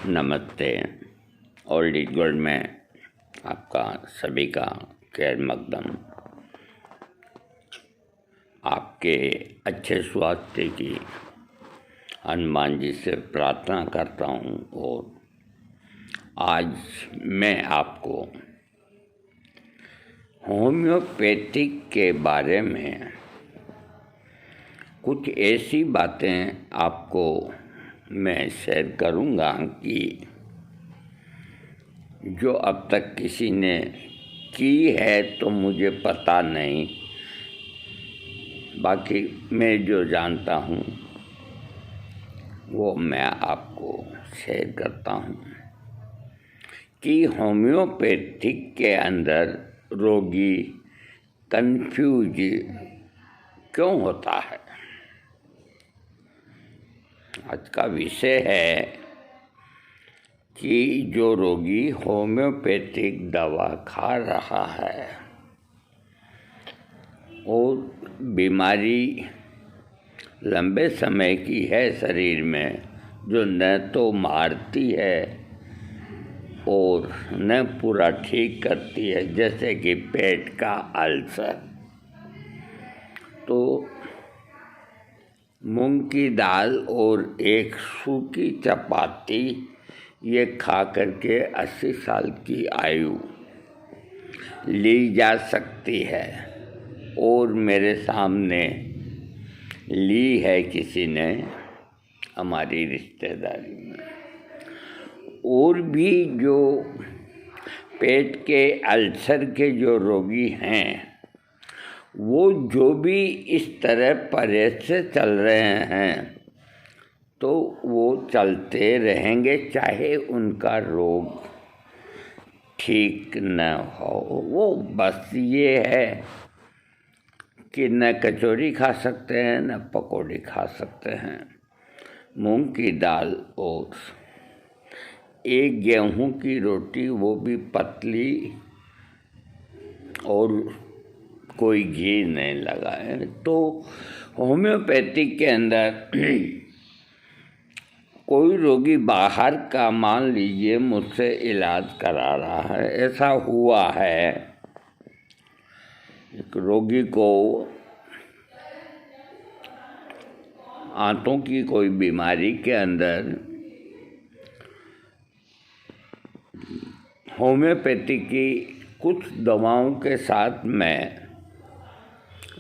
नमस्ते। Old is gold में आपका सभी का खैर मकदम। आपके अच्छे स्वास्थ्य की हनुमान जी से प्रार्थना करता हूँ। और आज मैं आपको होम्योपैथिक के बारे में कुछ ऐसी बातें आपको मैं शेयर करूँगा कि जो अब तक किसी ने की है तो मुझे पता नहीं, बाकी मैं जो जानता हूँ वो मैं आपको शेयर करता हूँ कि होम्योपैथिक के अंदर रोगी कंफ्यूज क्यों होता है। आज का विषय है कि जो रोगी होम्योपैथिक दवा खा रहा है और बीमारी लंबे समय की है शरीर में, जो न तो मारती है और न पूरा ठीक करती है, जैसे कि पेट का अल्सर। तो मूंग की दाल और एक सूखी चपाती ये खा करके 80 साल की आयु ली जा सकती है। और मेरे सामने ली है किसी ने हमारी रिश्तेदारी में। और भी जो पेट के अल्सर के जो रोगी हैं, वो जो भी इस तरह परहेज से चल रहे हैं तो वो चलते रहेंगे, चाहे उनका रोग ठीक न हो। वो बस ये है कि न कचौरी खा सकते हैं न पकौड़ी खा सकते हैं। मूंग की दाल और एक गेहूं की रोटी, वो भी पतली, और कोई घी नहीं लगा है। तो होम्योपैथिक के अंदर कोई रोगी बाहर का, मान लीजिए मुझसे इलाज करा रहा है, ऐसा हुआ है एक रोगी को आंतों की कोई बीमारी के अंदर होम्योपैथिक की कुछ दवाओं के साथ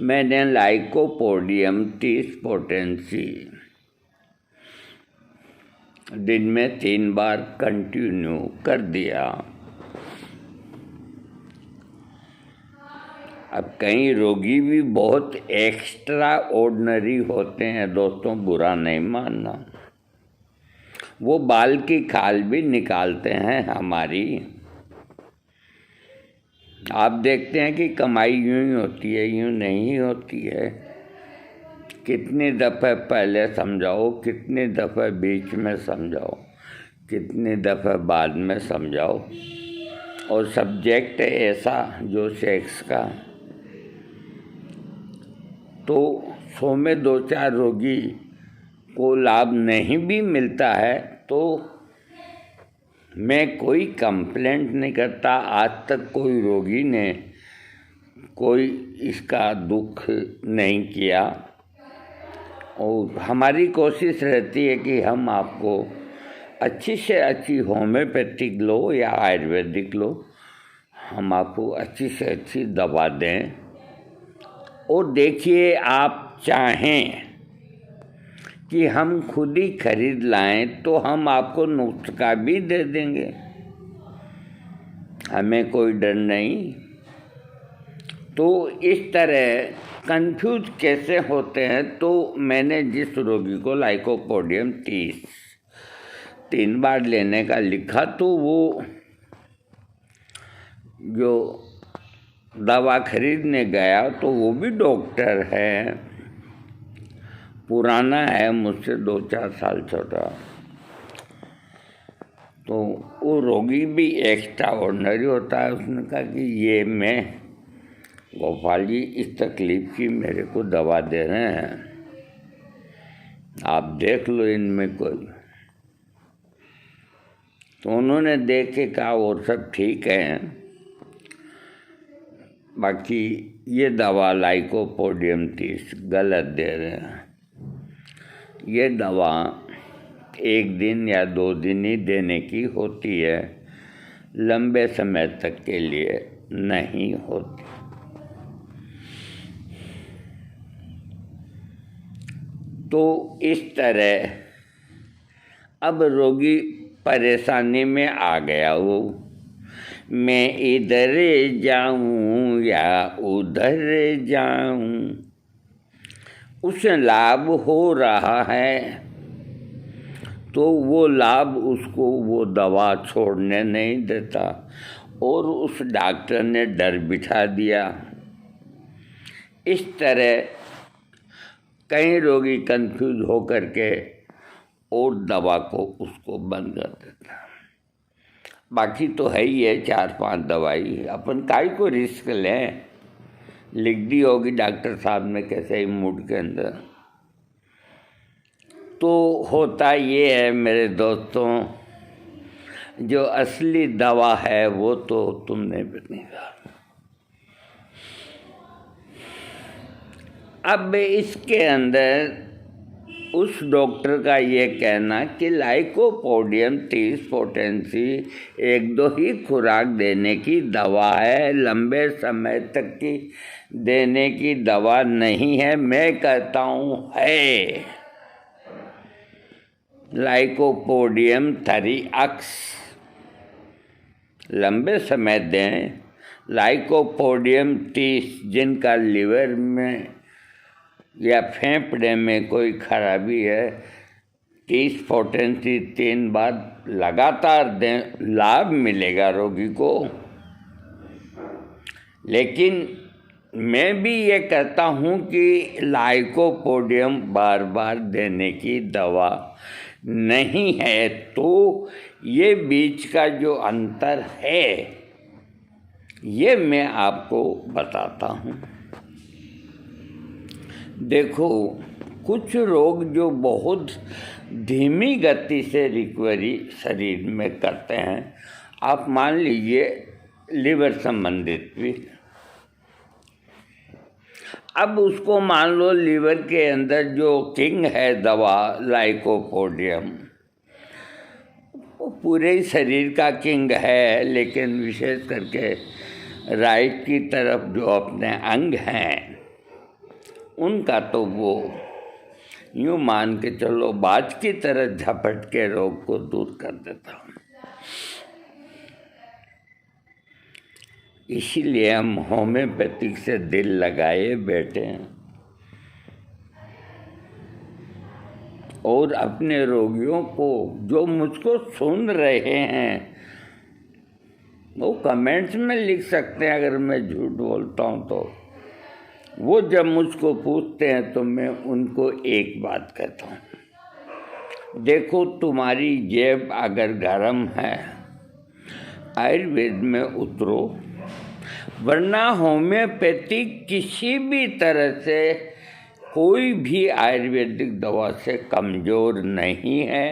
मैंने लाइकोपोडियम 30 पोटेंसी दिन में 3 बार कंटिन्यू कर दिया। अब कई रोगी भी बहुत एक्स्ट्रा ऑर्डिनरी होते हैं दोस्तों, बुरा नहीं मानना। वो बाल की खाल भी निकालते हैं हमारी। आप देखते हैं कि कमाई यूं ही होती है, यूं नहीं होती है। कितनी दफ़े पहले समझाओ, कितनी दफ़े बीच में समझाओ, कितनी दफ़े बाद में समझाओ। और सब्जेक्ट ऐसा जो सेक्स का, तो 100 में 2-4 रोगी को लाभ नहीं भी मिलता है तो मैं कोई कंप्लेंट नहीं करता। आज तक कोई रोगी ने कोई इसका दुख नहीं किया। और हमारी कोशिश रहती है कि हम आपको अच्छी से अच्छी होम्योपैथिक लो या आयुर्वेदिक लो, हम आपको अच्छी से अच्छी दवा दें। और देखिए, आप चाहें कि हम खुद ही खरीद लाएं तो हम आपको नुस्खा भी दे देंगे, हमें कोई डर नहीं। तो इस तरह कंफ्यूज कैसे होते हैं, तो मैंने जिस रोगी को लाइकोपोडियम 3 बार लेने का लिखा, तो वो जो दवा खरीदने गया तो वो भी डॉक्टर है, पुराना है, मुझसे 2-4 साल छोटा। तो वो रोगी भी एक्स्ट्रा ऑर्डिनरी होता है। उसने कहा कि ये मैं गोपाल जी इस तकलीफ़ की मेरे को दवा दे रहे हैं, आप देख लो इनमें कोई तो उन्होंने देख के कहा वो सब ठीक है, बाकी ये दवा लाइकोपोडियम 30 गलत दे रहे हैं। ये दवा 1 दिन या 2 दिन ही देने की होती है, लंबे समय तक के लिए नहीं होती। तो इस तरह अब रोगी परेशानी में आ गया हो, मैं इधर जाऊं या उधर जाऊं, उसे लाभ हो रहा है तो वो लाभ उसको वो दवा छोड़ने नहीं देता, और उस डॉक्टर ने डर बिठा दिया। इस तरह कई रोगी कंफ्यूज होकर के और दवा को उसको बंद कर देता। बाकी तो है ही है 4-5 दवाई, अपन काहे को रिस्क लें, लिख दी होगी डॉक्टर साहब ने कैसे ही मूड के अंदर। तो होता ये है मेरे दोस्तों, जो असली दवा है वो तो तुमने भी नहीं कहा। अब इसके अंदर उस डॉक्टर का ये कहना कि लाइकोपोडियम 30 पोटेंसी 1-2 ही खुराक देने की दवा है, लंबे समय तक की देने की दवा नहीं है। मैं कहता हूँ है। लाइकोपोडियम 30X लंबे समय दें। लाइकोपोडियम 30 जिनका लिवर में या फेफड़े में कोई खराबी है, 30 पोटेंसी 3 बार लगातार दें, लाभ मिलेगा रोगी को। लेकिन मैं भी ये कहता हूँ कि लाइकोपोडियम बार बार देने की दवा नहीं है। तो ये बीच का जो अंतर है ये मैं आपको बताता हूँ। देखो, कुछ रोग जो बहुत धीमी गति से रिकवरी शरीर में करते हैं, आप मान लीजिए लिवर संबंधित भी। अब उसको मान लो लिवर के अंदर जो किंग है दवा लाइकोपोडियम, वो पूरे शरीर का किंग है, लेकिन विशेष करके राइट की तरफ जो अपने अंग हैं उनका तो वो यूँ मान के चलो बाज की तरह झपट के रोग को दूर कर देता हूँ। इसीलिए हम होम्योपैथिक से दिल लगाए बैठे हैं और अपने रोगियों को जो मुझको सुन रहे हैं वो कमेंट्स में लिख सकते हैं अगर मैं झूठ बोलता हूँ तो। वो जब मुझको पूछते हैं तो मैं उनको एक बात कहता हूँ, देखो तुम्हारी जेब अगर गर्म है आयुर्वेद में उतरो, वरना होम्योपैथिक किसी भी तरह से कोई भी आयुर्वेदिक दवा से कमज़ोर नहीं है।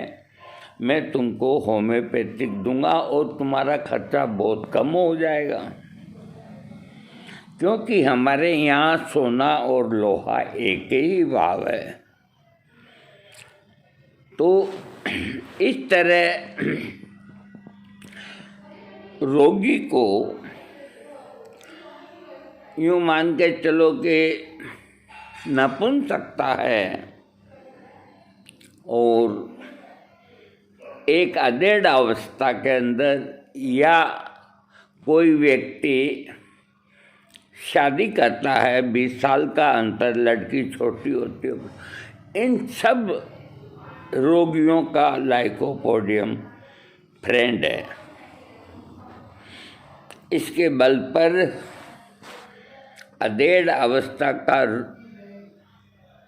मैं तुमको होम्योपैथिक दूंगा और तुम्हारा खर्चा बहुत कम हो जाएगा, क्योंकि हमारे यहाँ सोना और लोहा एक ही भाव है। तो इस तरह रोगी को यूँ मान के चलो कि नपुंसकता है और एक अधेड़ अवस्था के अंदर, या कोई व्यक्ति शादी करता है 20 साल का अंतर, लड़की छोटी होती है, इन सब रोगियों का लाइकोपोडियम फ्रेंड है। इसके बल पर अधेड़ अवस्था का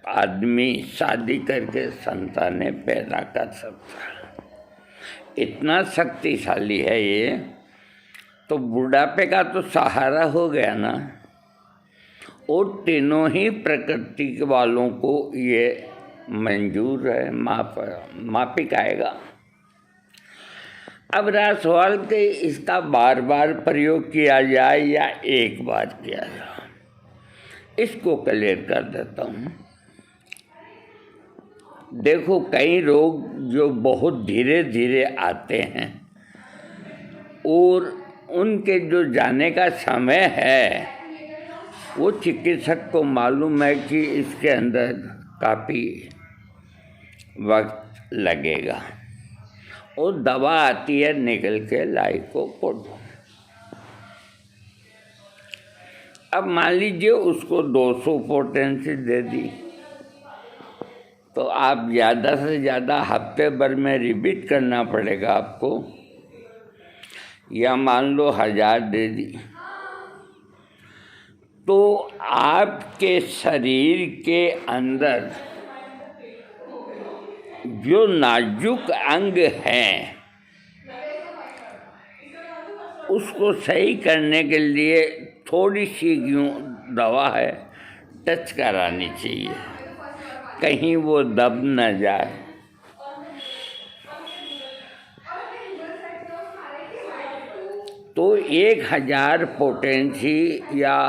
आदमी शादी करके संतानें पैदा कर सकता है। इतना शक्तिशाली है ये, तो बुढ़ापे का तो सहारा हो गया ना। और तीनों ही प्रकृति वालों को ये मंजूर है, मापिक आएगा। अब रहा सवाल कि इसका बार बार प्रयोग किया जाए या एक बार किया जाए। इसको क्लियर कर देता हूँ। देखो, कई रोग जो बहुत धीरे धीरे आते हैं और उनके जो जाने का समय है वो चिकित्सक को मालूम है कि इसके अंदर काफ़ी वक्त लगेगा और दवा आती है निकल के लाइकोपोडियम। अब मान लीजिए उसको 200 पोटेंसी दे दी, तो आप ज़्यादा से ज़्यादा हफ्ते भर में रिपीट करना पड़ेगा आपको, या मान लो 1000 दे दी, तो आपके शरीर के अंदर जो नाजुक अंग हैं उसको सही करने के लिए थोड़ी सी यूँ दवा है टच करानी चाहिए, कहीं वो दब न जाए। तो 1000 पोटेंसी या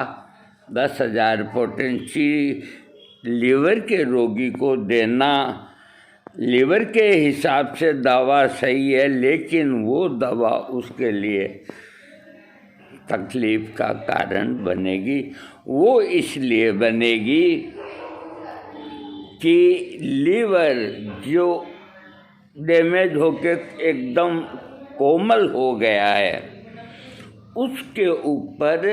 10,000 पोटेंसी लीवर के रोगी को देना लीवर के हिसाब से दवा सही है, लेकिन वो दवा उसके लिए तकलीफ का कारण बनेगी। वो इसलिए बनेगी कि लीवर जो डैमेज होके एकदम कोमल हो गया है, उसके ऊपर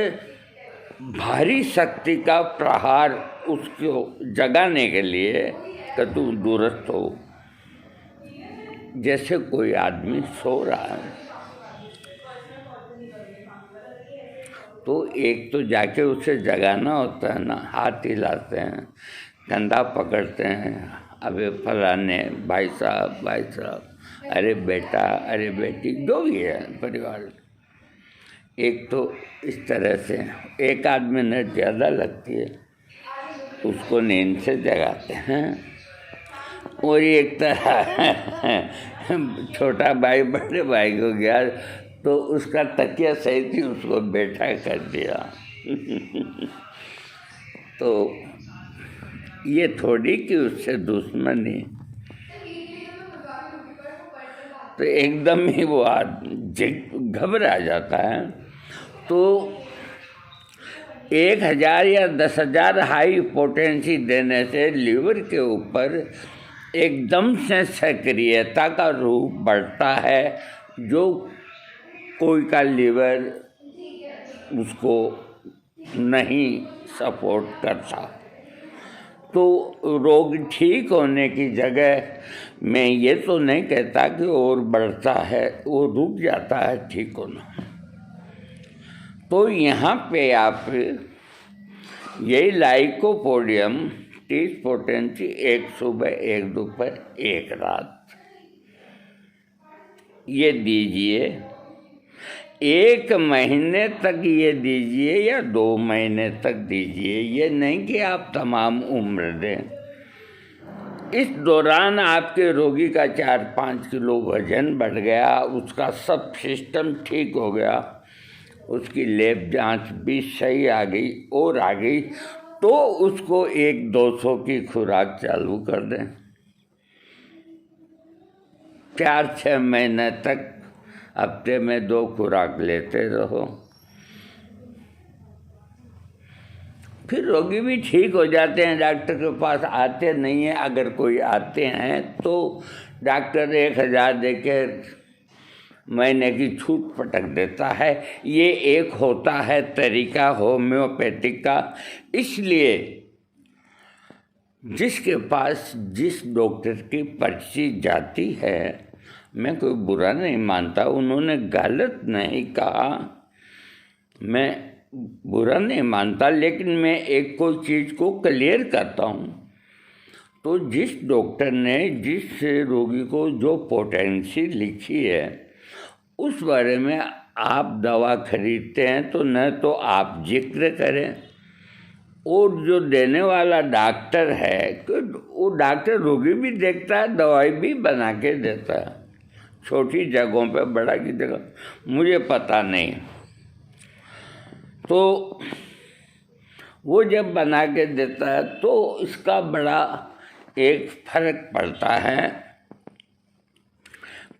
भारी शक्ति का प्रहार उसको जगाने के लिए कि तू दुरुस्त हो। जैसे कोई आदमी सो रहा है तो एक तो जाके उसे जगाना होता है ना, हाथ हिलाते हैं, कंधा पकड़ते हैं, अबे फलाने भाई साहब, अरे बेटा, अरे बेटी, जो भी है परिवार। एक तो इस तरह से एक आदमी ने ज़्यादा लगती है उसको नींद से जगाते हैं, और एक तरह छोटा भाई बड़े भाई को गया तो उसका तकिया सही थी, उसको बैठा कर दिया। तो ये थोड़ी कि उससे दुश्मनी, तो एकदम ही वो घबरा जाता है। तो 1000 या 10,000 हाई पोटेंसी देने से लीवर के ऊपर एकदम से सक्रियता का रूप बढ़ता है, जो कोई का लीवर उसको नहीं सपोर्ट करता। तो रोग ठीक होने की जगह मैं ये तो नहीं कहता कि और बढ़ता है, वो रुक जाता है ठीक होना। तो यहाँ पे आप यही लाइकोपोडियम 30 पोटेंसी, एक सुबह, एक दोपहर, एक रात, ये दीजिए। 1 महीने तक ये दीजिए या 2 महीने तक दीजिए, ये नहीं कि आप तमाम उम्र दें। इस दौरान आपके रोगी का 4-5 किलो वजन बढ़ गया, उसका सब सिस्टम ठीक हो गया, उसकी लैब जांच भी सही आ गई और आ गई, तो उसको 1-200 की खुराक चालू कर दें। 4-6 महीने तक हफ्ते में 2 खुराक लेते रहो, फिर रोगी भी ठीक हो जाते हैं। डॉक्टर के पास आते नहीं हैं, अगर कोई आते हैं तो डॉक्टर 1000 देकर महीने की छूट पटक देता है। ये एक होता है तरीका होम्योपैथिक का। इसलिए जिसके पास जिस डॉक्टर की पर्ची जाती है, मैं कोई बुरा नहीं मानता, उन्होंने गलत नहीं कहा, मैं बुरा नहीं मानता, लेकिन मैं एक कोई चीज़ को क्लियर करता हूँ। तो जिस डॉक्टर ने जिस रोगी को जो पोटेंसी लिखी है उस बारे में आप दवा खरीदते हैं तो न तो आप जिक्र करें, और जो देने वाला डॉक्टर है, वो डॉक्टर रोगी भी देखता है, दवाई भी बना के देता है, छोटी जगहों पे, बड़ा की जगह मुझे पता नहीं। तो वो जब बना के देता है तो इसका बड़ा एक फर्क पड़ता है।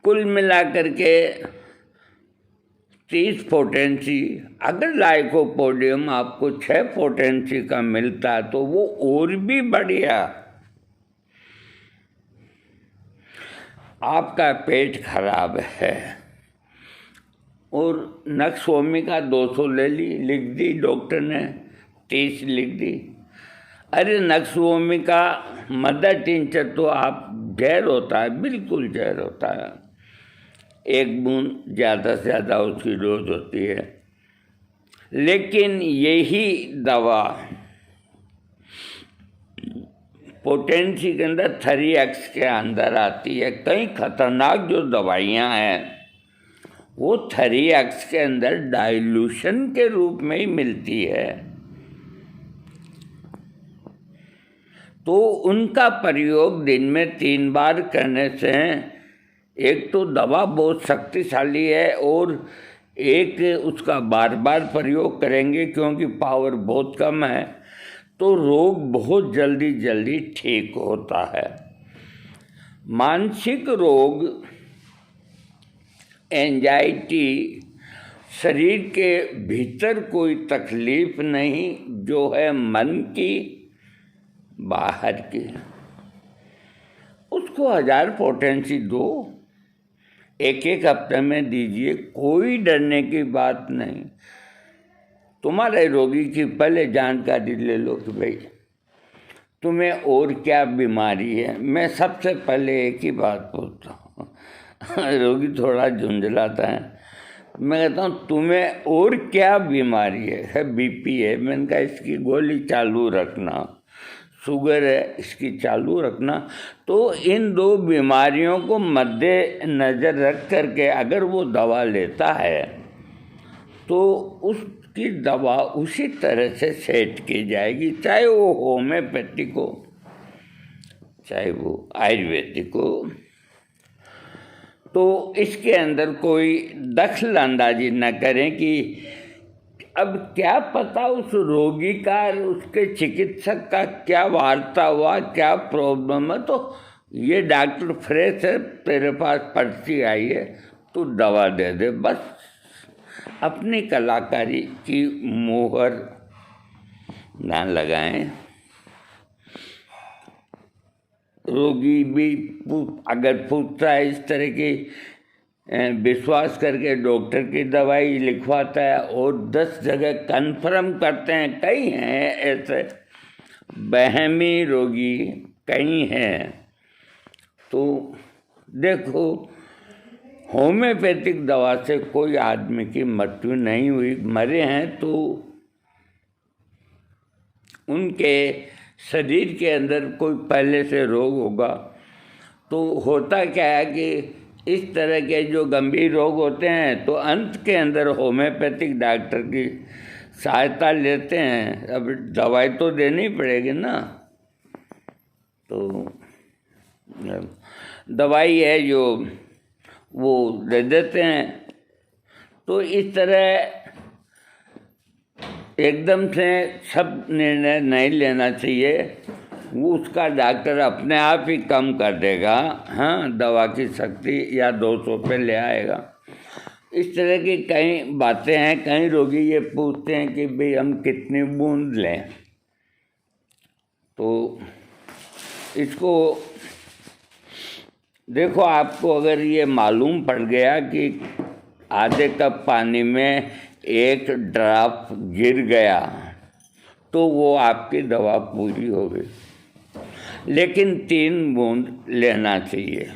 कुल मिलाकर के 30 पोटेंसी, अगर लाइकोपोडियम आपको 6 पोटेंसी का मिलता है तो वो और भी बढ़िया। आपका पेट खराब है और नक्सवोमिका 200 लिख दी डॉक्टर ने, 30 लिख दी। अरे नक्सवोमिका मदर टिंचर तो आप जहर होता है, बिल्कुल जहर होता है। 1 बूंद ज़्यादा से ज़्यादा उसकी डोज होती है। लेकिन यही दवा पोटेंसी के अंदर 3x के अंदर आती है। कई खतरनाक जो दवाइयाँ हैं वो 3x के अंदर डाइल्यूशन के रूप में ही मिलती है। तो उनका प्रयोग दिन में 3 बार करने से एक तो दवा बहुत शक्तिशाली है और एक उसका बार बार प्रयोग करेंगे क्योंकि पावर बहुत कम है तो रोग बहुत जल्दी जल्दी ठीक होता है। मानसिक रोग, एंजाइटी, शरीर के भीतर कोई तकलीफ नहीं, जो है मन की, बाहर की, उसको 1000 पोटेंसी दो, 1 हफ्ते में दीजिए, कोई डरने की बात नहीं। तुम्हारे रोगी की पहले जानकारी ले लो कि भाई तुम्हें और क्या बीमारी है। मैं सबसे पहले एक ही बात पूछता हूँ रोगी थोड़ा झुंझलाता है, मैं कहता हूँ तुम्हें और क्या बीमारी है? बीपी है, मैंने कहा इसकी गोली चालू रखना, शुगर है इसकी चालू रखना। तो इन 2 बीमारियों को मद्देनज़र रख करके अगर वो दवा लेता है तो उसकी दवा उसी तरह से सेट की जाएगी, चाहे वो होम्योपैथिक हो चाहे वो आयुर्वेदिक हो। तो इसके अंदर कोई दखल अंदाजी न करें कि अब क्या पता उस रोगी का उसके चिकित्सक का क्या वार्ता हुआ, क्या प्रॉब्लम है। तो ये डॉक्टर फ्रेश है, तेरे पास पर्ची आई है, तू दवा दे दे, बस अपनी कलाकारी की मोहर ना लगाएं। रोगी भी अगर पूछता है इस तरह की, विश्वास करके डॉक्टर की दवाई लिखवाता है और 10 जगह कन्फर्म करते हैं। कई हैं ऐसे बहमी रोगी, कई हैं। तो देखो, होम्योपैथिक दवा से कोई आदमी की मृत्यु नहीं हुई, मरे हैं तो उनके शरीर के अंदर कोई पहले से रोग होगा। तो होता क्या है कि इस तरह के जो गंभीर रोग होते हैं तो अंत के अंदर होम्योपैथिक डॉक्टर की सहायता लेते हैं। अब दवाई तो देनी पड़ेगी ना, तो दवाई है जो वो दे देते हैं। तो इस तरह एकदम से सब निर्णय नहीं लेना चाहिए, वो उसका डॉक्टर अपने आप ही कम कर देगा। हाँ, दवा की शक्ति या 200 पे ले आएगा। इस तरह की कई बातें हैं। कई रोगी ये पूछते हैं कि भाई हम कितनी बूंद लें। तो इसको देखो, आपको अगर ये मालूम पड़ गया कि आधे कप पानी में 1 ड्रॉप गिर गया तो वो आपकी दवा पूरी हो गई। लेकिन 3 बूंद लेना चाहिए।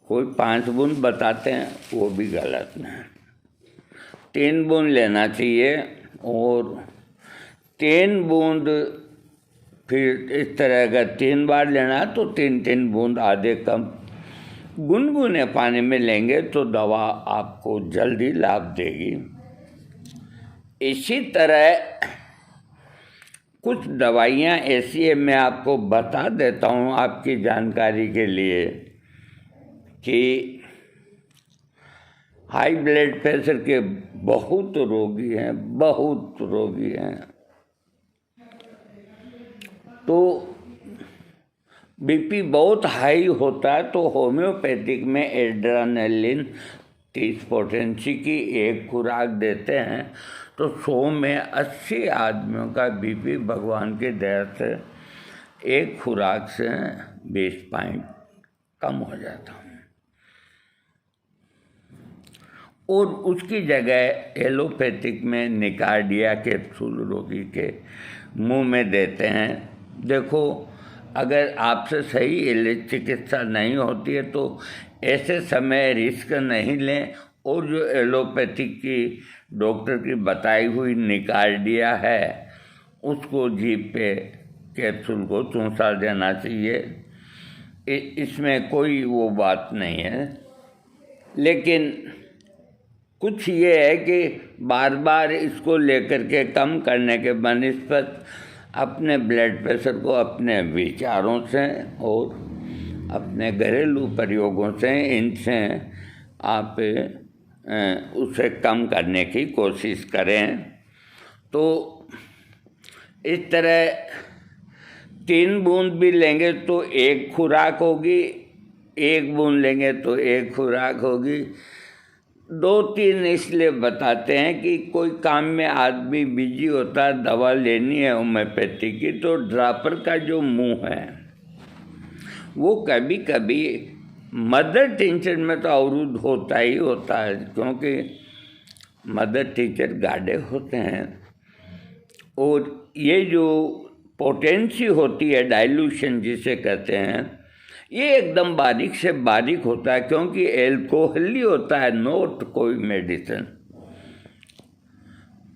कोई 5 बूंद बताते हैं, वो भी गलत है। 3 बूंद लेना चाहिए और 3 बूंद फिर इस तरह अगर 3 बार लेना है तो 3-3 बूंद आधे कप गुनगुने पानी में लेंगे तो दवा आपको जल्दी लाभ देगी। इसी तरह कुछ दवाइयाँ ऐसी है, मैं आपको बता देता हूँ आपकी जानकारी के लिए, कि हाई ब्लड प्रेशर के बहुत रोगी हैं, बहुत रोगी हैं। तो बीपी बहुत हाई होता है तो होम्योपैथिक में एड्रेनालिन 30 पोटेंसी की एक खुराक देते हैं, तो 100 में 80 आदमियों का बीपी भगवान की दया से एक खुराक से 20 पॉइंट कम हो जाता है। और उसकी जगह एलोपैथिक में निकार्डिया कैप्सूल रोगी के मुंह में देते हैं। देखो, अगर आपसे सही चिकित्सा नहीं होती है तो ऐसे समय रिस्क नहीं लें, और जो एलोपैथिक की डॉक्टर की बताई हुई निकार्डिया है उसको जीभ पे कैप्सूल को चूसा देना चाहिए। इसमें कोई वो बात नहीं है, लेकिन कुछ ये है कि बार बार इसको लेकर के कम करने के बनिस्बत अपने ब्लड प्रेशर को अपने विचारों से और अपने घरेलू प्रयोगों से, इनसे आप उसे कम करने की कोशिश करें। तो इस तरह 3 बूंद भी लेंगे तो 1 खुराक होगी, 1 बूंद लेंगे तो 1 खुराक होगी। 2-3 इसलिए बताते हैं कि कोई काम में आदमी बिजी होता है, दवा लेनी है होम्योपैथी की, तो ड्रापर का जो मुंह है वो कभी कभी मदर टीचर में तो अवरुद्ध होता ही होता है, क्योंकि मदर टीचर गाढ़े होते हैं। और ये जो पोटेंसी होती है, डाइल्यूशन जिसे कहते हैं, ये एकदम बारीक से बारीक होता है, क्योंकि एल्कोहल ही होता है, नोट कोई मेडिसिन।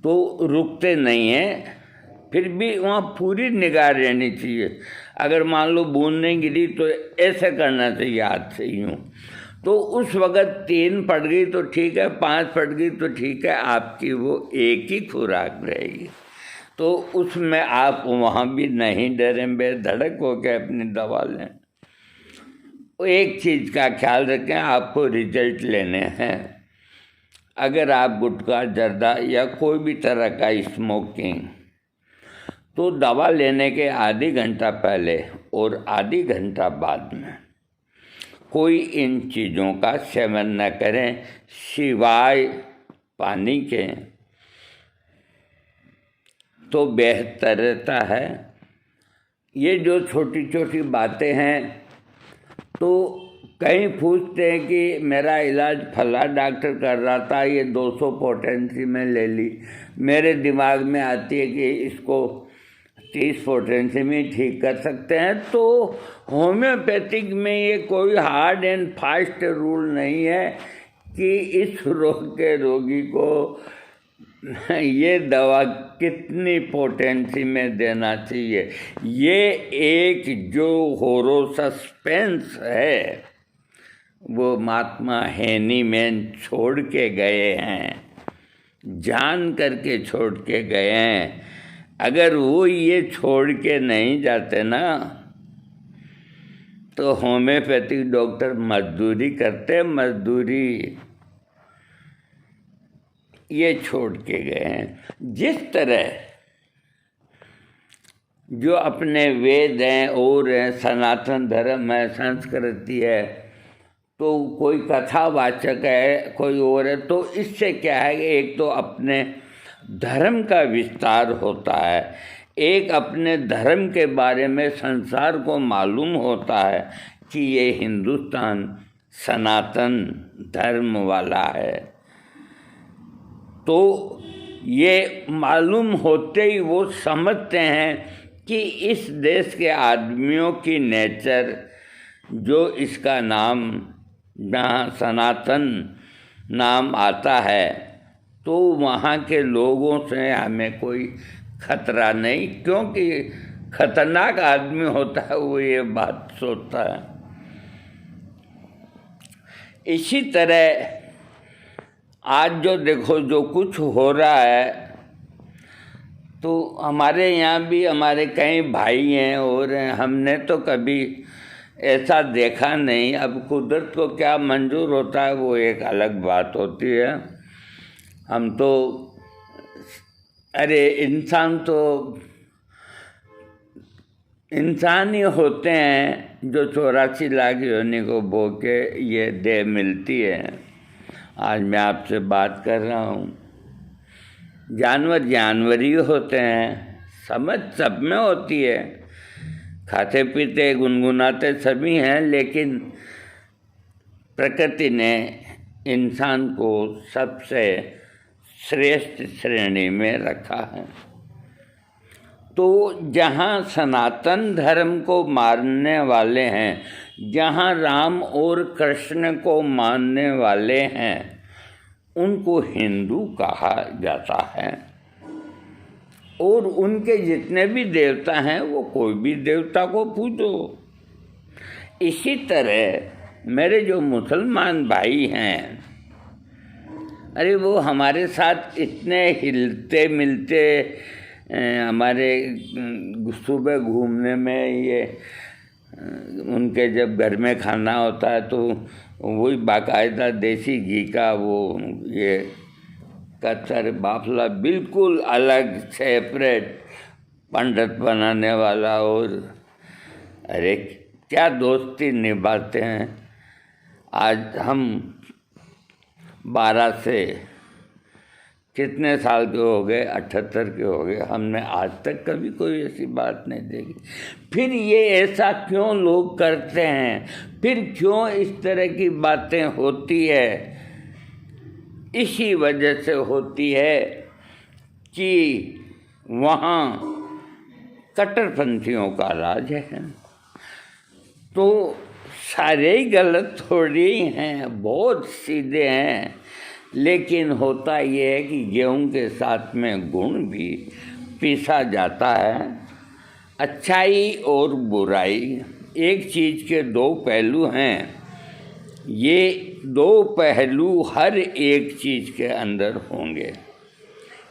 तो रुकते नहीं हैं, फिर भी वहाँ पूरी निगाह रहनी चाहिए। अगर मान लो बूंद नहीं गिरी तो ऐसे करना चाहिए, हाथ से यूँ। तो उस वक़्त 3 पड़ गई तो ठीक है, 5 पड़ गई तो ठीक है, आपकी वो एक ही खुराक रहेगी। तो उसमें आप वहाँ भी नहीं डरें, बेधड़क होकर अपनी दवा लें। एक चीज़ का ख्याल रखें, आपको रिजल्ट लेने हैं। अगर आप गुटखा, जर्दा या कोई भी तरह का स्मोकिंग, तो दवा लेने के आधी घंटा पहले और आधी घंटा बाद में कोई इन चीज़ों का सेवन न करें, सिवाय पानी के, तो बेहतर रहता है। ये जो छोटी छोटी बातें हैं, तो कहीं पूछते हैं कि मेरा इलाज फला डॉक्टर कर रहा था, ये 200 पोटेंसी में ले ली। मेरे दिमाग में आती है कि इसको 30 पोटेंसी में ठीक कर सकते हैं। तो होम्योपैथिक में ये कोई हार्ड एंड फास्ट रूल नहीं है कि इस रोग के रोगी को ये दवा कितनी पोटेंसी में देना चाहिए। ये एक जो होरो सस्पेंस है वो महात्मा हेनीमैन छोड़ के गए हैं, जान करके छोड़ के गए हैं। अगर वो ये छोड़ के नहीं जाते ना, तो होम्योपैथिक डॉक्टर मजदूरी करते, मजदूरी ये छोड़ के गए हैं। जिस तरह जो अपने वेद हैं और सनातन धर्म है, संस्कृति है, तो कोई कथावाचक है, कोई और है, तो इससे क्या है कि एक तो अपने धर्म का विस्तार होता है, एक अपने धर्म के बारे में संसार को मालूम होता है कि ये हिंदुस्तान सनातन धर्म वाला है। तो ये मालूम होते ही वो समझते हैं कि इस देश के आदमियों की नेचर, जो इसका नाम जहाँ सनातन नाम आता है, तो वहाँ के लोगों से हमें कोई खतरा नहीं, क्योंकि खतरनाक आदमी होता है वो ये बात सोचता है। इसी तरह आज जो देखो जो कुछ हो रहा है, तो हमारे यहाँ भी हमारे कई भाई हैं और हमने तो कभी ऐसा देखा नहीं। अब कुदरत को क्या मंजूर होता है वो एक अलग बात होती है। हम तो अरे इंसान ही होते हैं जो 84 लाख योनि को भोग के ये देह मिलती है। आज मैं आपसे बात कर रहा हूँ। जानवर ही होते हैं, समझ सब में होती है, खाते पीते गुनगुनाते सभी हैं, लेकिन प्रकृति ने इंसान को सबसे श्रेष्ठ श्रेणी में रखा है। तो जहाँ सनातन धर्म को मानने वाले हैं, जहाँ राम और कृष्ण को मानने वाले हैं, उनको हिंदू कहा जाता है। और उनके जितने भी देवता हैं वो कोई भी देवता को पूजो। इसी तरह मेरे जो मुसलमान भाई हैं, अरे वो हमारे साथ इतने हिलते मिलते, हमारे सुबह घूमने में ये उनके जब घर में खाना होता है तो वही बाकायदा देसी घी का वो ये कच्चर बाफला बिल्कुल अलग सेपरेट पंडित बनाने वाला। और अरे क्या दोस्ती निभाते हैं। आज हम 12 से कितने साल के हो गए, 78 के हो गए, हमने आज तक कभी कोई ऐसी बात नहीं देखी। फिर ये ऐसा क्यों लोग करते हैं, फिर क्यों इस तरह की बातें होती है? इसी वजह से होती है कि वहाँ कट्टरपंथियों का राज है। तो सारे ही गलत थोड़ी हैं, बहुत सीधे हैं, लेकिन होता ये है कि गेहूं के साथ में गुण भी पीसा जाता है। अच्छाई और बुराई एक चीज़ के दो पहलू हैं। ये दो पहलू हर एक चीज़ के अंदर होंगे।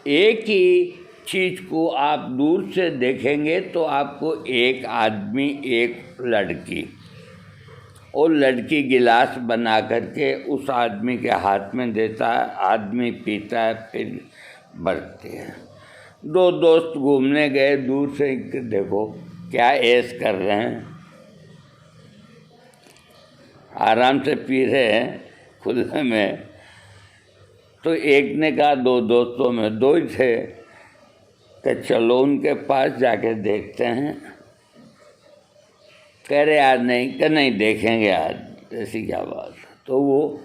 एक ही चीज़ को आप दूर से देखेंगे तो आपको एक आदमी, एक लड़की, और लड़की गिलास बना करके उस आदमी के हाथ में देता है, आदमी पीता है, फिर बरतते हैं। दो दोस्त घूमने गए, दूर से देखो क्या ऐश कर रहे हैं, आराम से पी रहे हैं खुले में। तो एक ने कहा, दो दोस्तों में दो ही थे, कि चलो उनके पास जाके देखते हैं। कह रहे यार नहीं, कि नहीं देखेंगे यार, ऐसी क्या बात। तो वो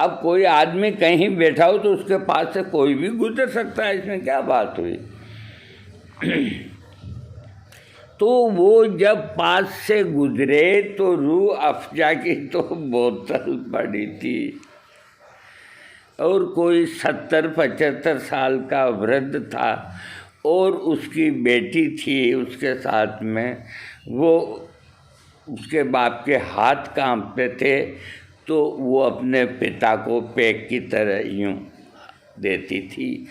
अब कोई आदमी कहीं बैठा हो तो उसके पास से कोई भी गुजर सकता है, इसमें क्या बात हुई। तो वो जब पास से गुजरे तो रूह अफ़ज़ा की तो बोतल पड़ी थी, और कोई 70-75 साल का वृद्ध था और उसकी बेटी थी उसके साथ में। वो उसके बाप के हाथ कांपते थे तो वो अपने पिता को पैक की तरह यूँ देती थी।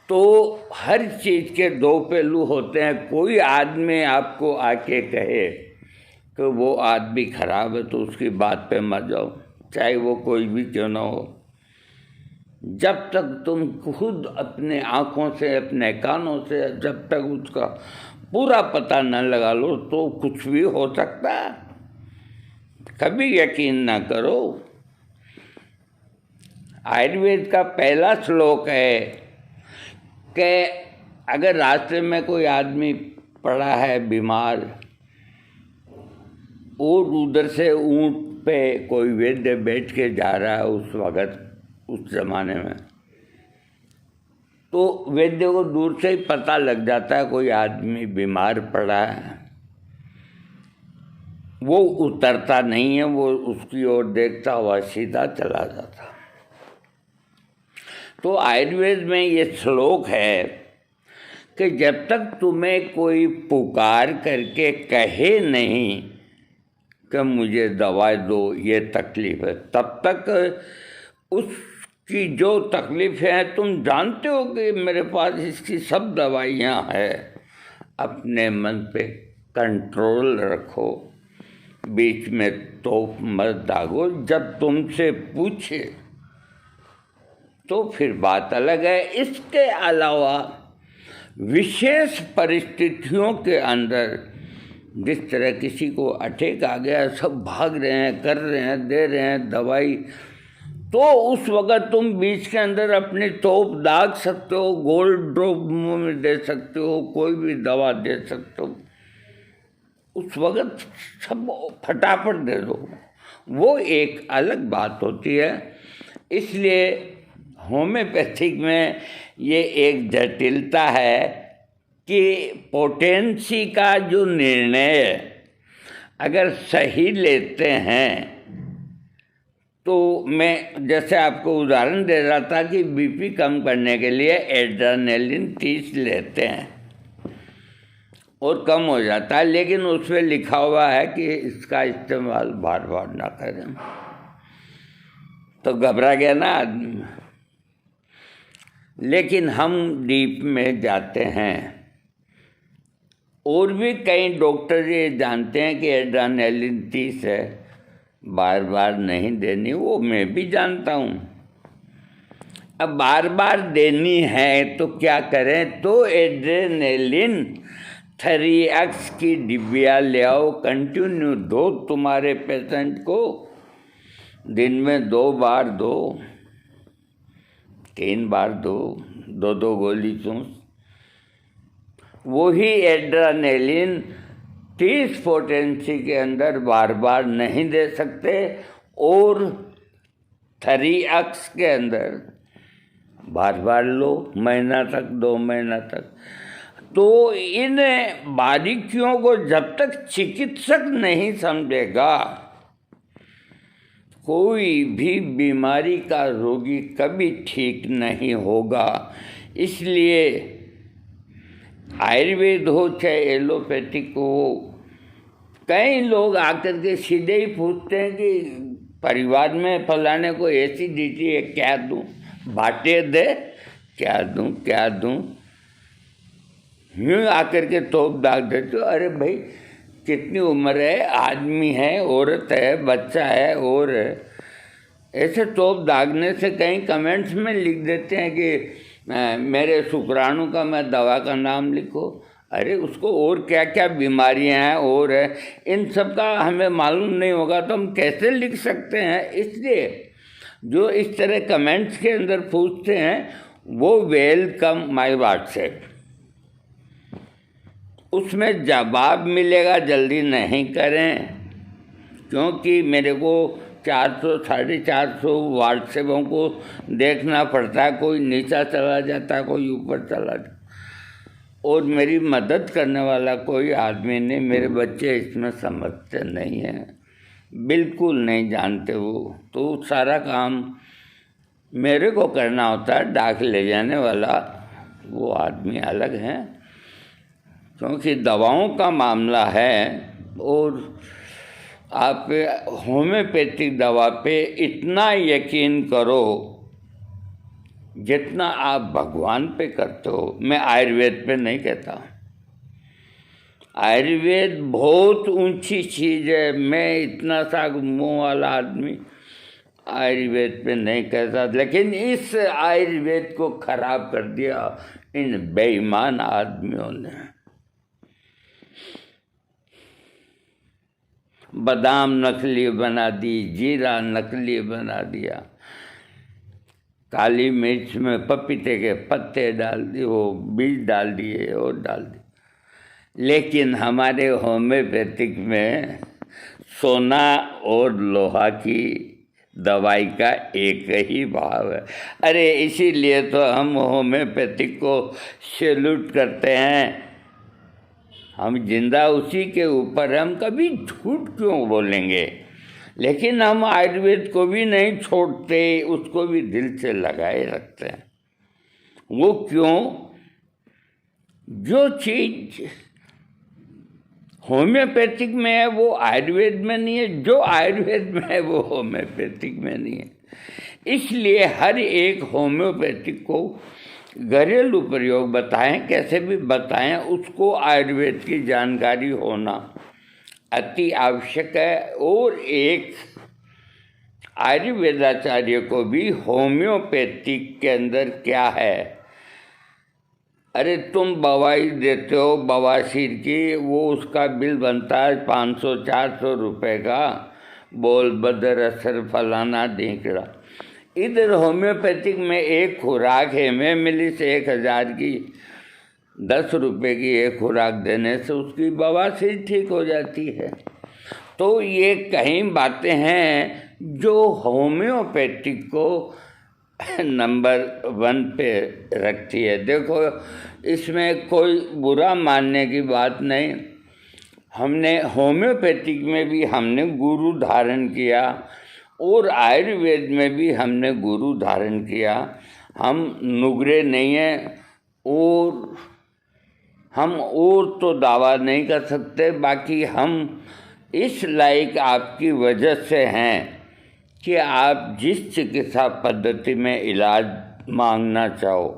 तो हर चीज़ के दो पहलू होते हैं। कोई आदमी आपको आके कहे कि वो आदमी खराब है तो उसकी बात पे मत जाओ, चाहे वो कोई भी क्यों ना हो। जब तक तुम खुद अपने आँखों से, अपने कानों से, जब तक उसका पूरा पता न लगा लो तो कुछ भी हो सकता है। कभी यकीन ना करो। आयुर्वेद का पहला श्लोक है कि अगर रास्ते में कोई आदमी पड़ा है बीमार और उधर से ऊँट पे कोई वैद्य बैठ के जा रहा है उस वक़्त, उस ज़माने में, तो वैद्य को दूर से ही पता लग जाता है कोई आदमी बीमार पड़ा है। वो उतरता नहीं है, वो उसकी ओर देखता हुआ सीधा चला जाता। तो आयुर्वेद में ये श्लोक है कि जब तक तुम्हें कोई पुकार करके कहे नहीं कि मुझे दवा दो, ये तकलीफ़ है, तब तक उसकी जो तकलीफ़ है तुम जानते हो कि मेरे पास इसकी सब दवाइयाँ हैं। अपने मन पे कंट्रोल रखो, बीच में तोप मत दागो। जब तुमसे पूछे तो फिर बात अलग है। इसके अलावा विशेष परिस्थितियों के अंदर जिस तरह किसी को अटैक आ गया, सब भाग रहे हैं, कर रहे हैं, दे रहे हैं दवाई, तो उस वक़्त तुम बीच के अंदर अपनी तोप दाग सकते हो, गोल्ड ड्रॉप मुंह में दे सकते हो, कोई भी दवा दे सकते हो। उस वक़्त सब फटाफट दे दो, वो एक अलग बात होती है। इसलिए होम्योपैथिक में ये एक जटिलता है कि पोटेंसी का जो निर्णय अगर सही लेते हैं, तो मैं जैसे आपको उदाहरण दे रहा था कि बीपी कम करने के लिए एड्रेनालिन 30 लेते हैं और कम हो जाता है, लेकिन उसमें लिखा हुआ है कि इसका इस्तेमाल बार बार ना करें। तो घबरा गया ना आदमी। लेकिन हम डीप में जाते हैं, और भी कई डॉक्टर ये जानते हैं कि एड्रेनालिन 30 है, बार बार नहीं देनी, वो मैं भी जानता हूँ। अब बार बार देनी है तो क्या करें? तो एड्रेनालिन 3x की डिबिया ले आओ, कंटिन्यू दो तुम्हारे पेशेंट को, दिन में 2 बार दो, 3 बार दो, 2 गोली चूस। वही एड्रेनालिन 30 पोटेंसी के अंदर बार बार नहीं दे सकते, और 3x के अंदर बार बार लो, महीना तक, 2 महीना तक। तो इन बारीकियों को जब तक चिकित्सक नहीं समझेगा, कोई भी बीमारी का रोगी कभी ठीक नहीं होगा। इसलिए आयुर्वेद हो चाहे एलोपैथिक हो, कई लोग आकर के सीधे ही पूछते हैं कि परिवार में फलाने को एसिडिटी है, क्या दूं, बाटे दे, क्या दूं। यूँ आकर के तोप दाग देते हो। अरे भाई, कितनी उम्र है, आदमी है, औरत है, बच्चा है, और ऐसे तोप दागने से कई कमेंट्स में लिख देते हैं कि मेरे शुक्राणु का मैं दवा का नाम लिखो। अरे उसको और क्या क्या बीमारियां हैं और है, इन सब का हमें मालूम नहीं होगा तो हम कैसे लिख सकते हैं। इसलिए जो इस तरह कमेंट्स के अंदर पूछते हैं वो वेलकम माय व्हाट्सएप, उसमें जवाब मिलेगा, जल्दी नहीं करें, क्योंकि मेरे को 400 450 व्हाट्सएपों को देखना पड़ता है। कोई नीचा चला जाता है, कोई ऊपर चला जाता, और मेरी मदद करने वाला कोई आदमी नहीं। मेरे बच्चे इसमें समझते नहीं हैं, बिल्कुल नहीं जानते वो, तो सारा काम मेरे को करना होता है। डाक ले जाने वाला वो आदमी अलग है, क्योंकि दवाओं का मामला है। और आप होम्योपैथिक दवा पे इतना यकीन करो जितना आप भगवान पे करते हो। मैं आयुर्वेद पे नहीं कहता, आयुर्वेद बहुत ऊंची चीज़ है। मैं इतना सा मुँह वाला आदमी आयुर्वेद पे नहीं कहता, लेकिन इस आयुर्वेद को खराब कर दिया इन बेईमान आदमियों ने। बादाम नकली बना दी, जीरा नकली बना दिया, काली मिर्च में पपीते के पत्ते डाल दिए, वो बीज डाल दिए और डाल दिए। लेकिन हमारे होम्योपैथिक में सोना और लोहा की दवाई का एक ही भाव है। अरे इसीलिए तो हम होम्योपैथिक को सैल्यूट करते हैं। हम जिंदा उसी के ऊपर, हम कभी झूठ क्यों बोलेंगे। लेकिन हम आयुर्वेद को भी नहीं छोड़ते, उसको भी दिल से लगाए रखते हैं। वो क्यों? जो चीज होम्योपैथिक में है वो आयुर्वेद में नहीं है, जो आयुर्वेद में है वो होम्योपैथिक में नहीं है। इसलिए हर एक होम्योपैथिक को घरेलू प्रयोग बताएं, कैसे भी बताएं, उसको आयुर्वेद की जानकारी होना अति आवश्यक है। और एक आयुर्वेदाचार्य को भी होम्योपैथिक के अंदर क्या है, अरे तुम दवाई देते हो बवासीर की, वो उसका बिल बनता है 500-400 रुपये का, बोल बदर असर फलाना ढींकड़ा। इधर होम्योपैथिक में एक खुराक हेमे मिली से 1000 की 10 रुपये की एक खुराक देने से उसकी बवासीर ठीक हो जाती है। तो ये कई बातें हैं जो होम्योपैथिक को नंबर 1 पे रखती है। देखो, इसमें कोई बुरा मानने की बात नहीं। हमने होम्योपैथिक में भी हमने गुरु धारण किया और आयुर्वेद में भी हमने गुरु धारण किया। हम नुगरे नहीं हैं और हम और तो दावा नहीं कर सकते। बाकी हम इस लायक आपकी वजह से हैं कि आप जिस चिकित्सा पद्धति में इलाज मांगना चाहो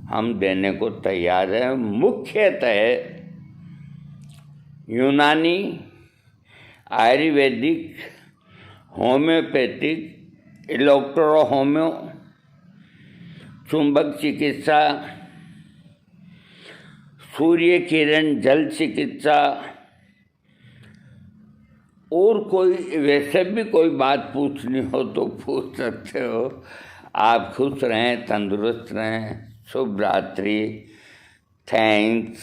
हम देने को तैयार हैं। मुख्यतः यूनानी, आयुर्वेदिक, होम्योपैथिक, इलेक्ट्रो होम्यो, चुंबक चिकित्सा, सूर्य किरण जल चिकित्सा, और कोई वैसे भी कोई बात पूछनी हो तो पूछ सकते हो। आप खुश रहें, तंदुरुस्त रहें। शुभ रात्रि। थैंक्स।